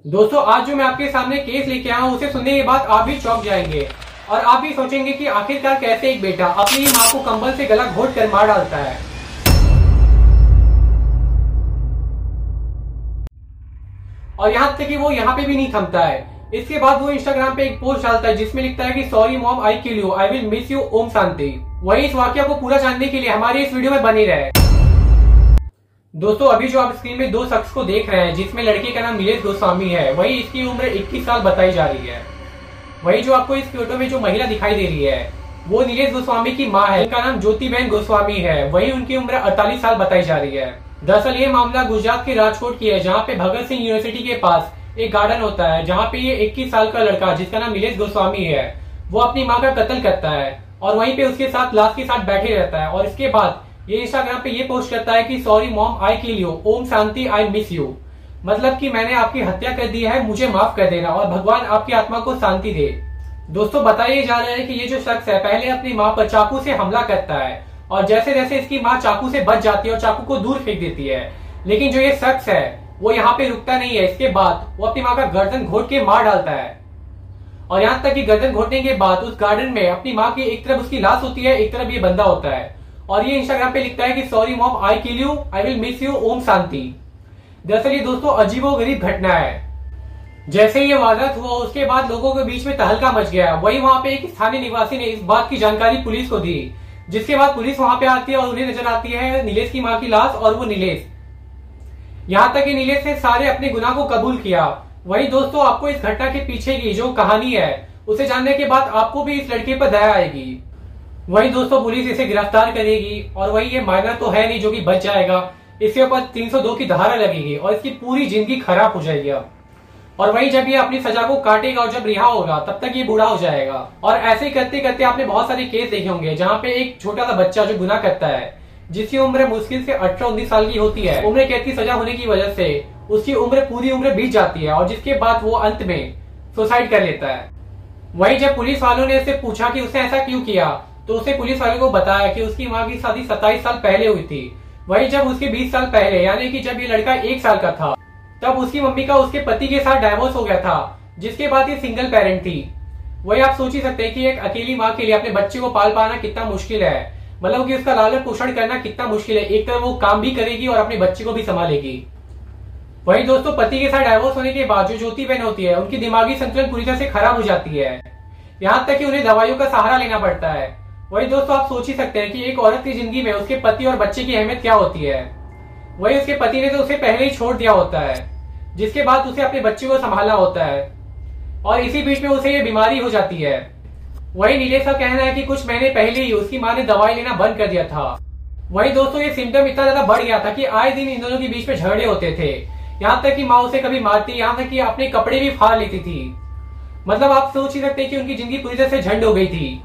दोस्तों आज जो मैं आपके सामने केस लेके आया हूँ उसे सुनने के बाद आप भी चौंक जाएंगे और आप भी सोचेंगे कि आखिरकार कैसे एक बेटा अपनी माँ को कंबल से गला घोट कर मार डालता है। और यहाँ तक कि वो यहाँ पे भी नहीं थमता है। इसके बाद वो इंस्टाग्राम पे एक पोस्ट डालता है जिसमें लिखता है कि sorry mom I kill you, I will miss you, ओम शांति। वही इस वाकया को पूरा जानने के लिए हमारी इस वीडियो में बनी रहे। दोस्तों अभी जो आप स्क्रीन में दो शख्स को देख रहे हैं जिसमें लड़के का नाम नीलेश गोस्वामी है, वही इसकी उम्र 21 साल बताई जा रही है। वही जो आपको इस फोटो में जो महिला दिखाई दे रही है वो नीलेश गोस्वामी की मां है, उनका नाम ज्योतिबेन गोस्वामी है। वही उनकी उम्र 48 साल बताई जा रही है। दरअसल ये मामला गुजरात के राजकोट की है, जहाँ पे भगत सिंह यूनिवर्सिटी के पास एक गार्डन होता है, जहाँ पे ये 21 साल का लड़का जिसका नाम नीलेश गोस्वामी है वो अपनी माँ का कत्ल करता है और वहीं पे उसके साथ लाश के साथ बैठे रहता है। और इसके बाद ये इंस्टाग्राम पे ये पोस्ट करता है कि sorry mom I kill you, Om Shanti I miss you. मतलब कि मैंने आपकी हत्या कर दी है, मुझे माफ कर देना और भगवान आपकी आत्मा को शांति दे। दोस्तों बताया जा रहा है कि ये जो शख्स है पहले अपनी माँ पर चाकू से हमला करता है और जैसे जैसे इसकी माँ चाकू से बच जाती है और चाकू को दूर फेंक देती है, लेकिन जो ये शख्स है वो यहाँ पे रुकता नहीं है। इसके बाद वो अपनी माँ का गर्दन घोट के मार डालता है और यहाँ तक कि गर्दन घोटने के बाद उस गार्डन में अपनी माँ की एक तरफ उसकी लाश होती है, एक तरफ ये बंदा होता है और ये इंस्टाग्राम पे लिखता है कि sorry mom I kill you, I will miss you, ओम शांति। दरअसल ये दोस्तों अजीबोगरीब घटना है। जैसे ये वारदात हुआ उसके बाद लोगों के बीच में तहलका मच गया। वही वहां पे एक स्थानीय निवासी ने इस बात की जानकारी पुलिस को दी, जिसके बाद पुलिस वहां पे आती है और उन्हें नजर आती है नीलेश की माँ की लाश और वो नीलेश। यहाँ तक कि नीलेश ने सारे अपने गुनाह को कबूल किया। वही दोस्तों आपको इस घटना के पीछे की जो कहानी है उसे जानने के बाद आपको भी इस लड़के पर दया आएगी। वही दोस्तों पुलिस इसे गिरफ्तार करेगी और वही ये माइनर तो है नहीं जो कि बच जाएगा, इसके ऊपर 302 की धारा लगेगी और इसकी पूरी जिंदगी खराब हो जाएगी। और वही जब ये अपनी सजा को काटेगा और जब रिहा होगा तब तक ये बूढ़ा हो जाएगा। और ऐसे ही करते करते आपने बहुत सारे केस देखे होंगे जहाँ पे एक छोटा सा बच्चा जो गुनाह करता है जिसकी उम्र मुश्किल से 18-19 साल की होती है, उम्र कैद की सजा होने की वजह से उसकी पूरी उम्र बीत जाती है और जिसके बाद वो अंत में सुसाइड कर लेता है। वही जब पुलिस वालों ने उससे पूछा कि उसने ऐसा क्यों किया तो उसे पुलिस वालों को बताया कि उसकी माँ की शादी 27 साल पहले हुई थी। वही जब उसके 20 साल पहले यानी कि जब ये लड़का 1 साल का था तब उसकी मम्मी का उसके पति के साथ डाइवोर्स हो गया था, जिसके बाद ये सिंगल पेरेंट थी। वही आप सोच ही सकते हैं कि एक अकेली माँ के लिए अपने बच्चे को पाल पाना कितना मुश्किल है, मतलब कि उसका लालन पोषण करना कितना मुश्किल है। एक तरफ वो काम भी करेगी और अपने बच्चे को भी संभालेगी। वही दोस्तों पति के साथ डाइवोर्स होने के बाद जो ज्योतिबेन होती है उनकी दिमागी संतुलन पूरी तरह से खराब हो जाती है, यहाँ तक कि उन्हें दवाइयों का सहारा लेना पड़ता है। वही दोस्तों आप सोच ही सकते हैं कि एक औरत की जिंदगी में उसके पति और बच्चे की अहमियत क्या होती है। वही उसके पति ने तो उसे पहले ही छोड़ दिया होता है, जिसके बाद उसे अपने बच्चे को संभालना होता है और इसी बीच में उसे ये बीमारी हो जाती है। वही नीलेश का कहना है कि कुछ महीने पहले ही उसकी माँ ने दवाई लेना बंद कर दिया था। वही दोस्तों ये सिम्टम इतना ज्यादा बढ़ गया था कि आए दिन इन दोनों के बीच में झगड़े होते थे, यहाँ तक कि माँ उसे कभी मारती, यहाँ तक कि अपने कपड़े भी फाड़ लेती थी। मतलब आप सोच ही सकते हैं कि उनकी जिंदगी पूरी तरह से झंड हो गई थी।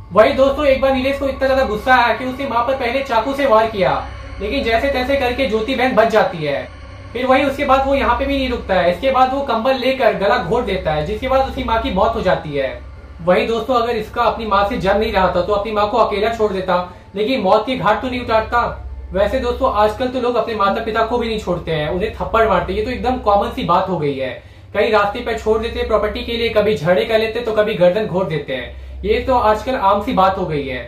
वही दोस्तों एक बार नीलेश को इतना ज्यादा गुस्सा आया कि उसने माँ पर पहले चाकू से वार किया, लेकिन जैसे तैसे करके ज्योति बहन बच जाती है। फिर वही उसके बाद वो यहाँ पे भी नहीं रुकता है, इसके बाद वो कंबल लेकर गला घोट देता है, जिसके बाद उसकी माँ की मौत हो जाती है। वही दोस्तों अगर इसका अपनी माँ से जम नहीं रहा था तो अपनी माँ को अकेला छोड़ देता, लेकिन मौत की घाट तो नहीं उतारता। वैसे दोस्तों आजकल तो लोग अपने माता पिता को भी नहीं छोड़ते हैं, उन्हें थप्पड़ मारते। ये तो एकदम कॉमन सी बात हो गई है। कहीं रास्ते पर छोड़ देते प्रॉपर्टी के लिए, कभी झगड़े कर लेते तो कभी गर्दन घोट देते हैं। ये तो आजकल आम सी बात हो गई है।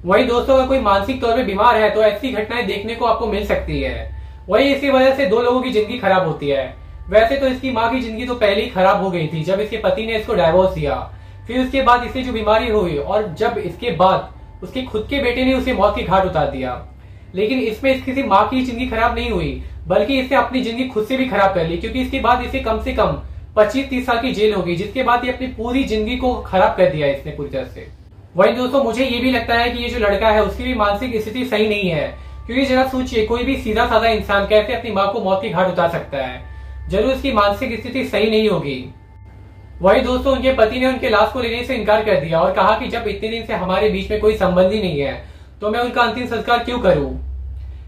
वही दोस्तों अगर कोई मानसिक तौर पे बीमार है तो ऐसी घटनाएं देखने को आपको मिल सकती है। वही इसी वजह से दो लोगों की जिंदगी खराब होती है। वैसे तो इसकी माँ की जिंदगी तो पहले ही खराब हो गई थी जब इसके पति ने इसको डाइवोर्स दिया। फिर उसके बाद इसे जो बीमारी हुई और जब इसके बाद उसके खुद के बेटे ने उसे मौत की घाट उतार दिया। लेकिन इसमें इसकी सिर्फ माँ की जिंदगी खराब नहीं हुई, बल्कि इसने अपनी जिंदगी खुद से भी खराब कर ली, क्योंकि इसके बाद इसे कम से कम 25-30 साल की जेल होगी, जिसके बाद ये अपनी पूरी जिंदगी को खराब कर दिया इसने पूरी तरह से। वही दोस्तों मुझे ये भी लगता है कि ये जो लड़का है उसकी भी मानसिक स्थिति सही नहीं है, क्योंकि जरा सोचिए कोई भी सीधा साधा इंसान कैसे अपनी माँ को मौत की घाट उतार सकता है। जरूर इसकी मानसिक स्थिति सही नहीं होगी। वही दोस्तों उनके पति ने उनके लाश को लेने से इनकार कर दिया और कहा कि जब इतने दिन से हमारे बीच में कोई संबंध ही नहीं है तो मैं उनका अंतिम संस्कार क्यों करूं।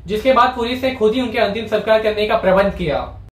जिसके बाद पुलिस ने खुद ही उनके अंतिम संस्कार करने का प्रबंध किया।